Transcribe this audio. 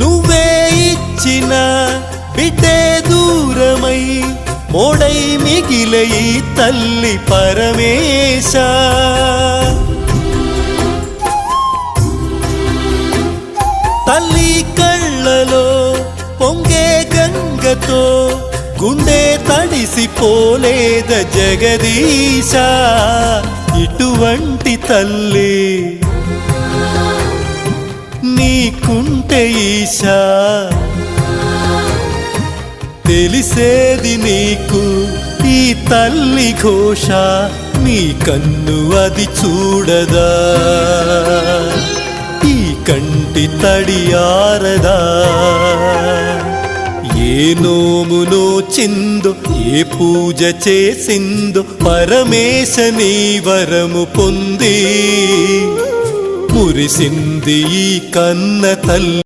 నువ్వే ఇచ్చిన బిడ్డే దూరమై మోడై మిగిలే ఈ తల్లి పరమేశ. తల్లి కళ్ళలో పొంగే గంగతో గుండె తడిసిపోలేద జగదీశ. ఇటువంటి తల్లి నీకుంటే ఈశా, తెలిసేది నీకు ఈ తల్లి ఘోష. నీ కన్ను అది చూడదా, ఈ కంటి తడియారదా. ఏ నోమునో చిందో ఏ పూజ చేసిందో పరమేశ నీ వరము పొంది మురిసింది ఈ కన్న తల్లి.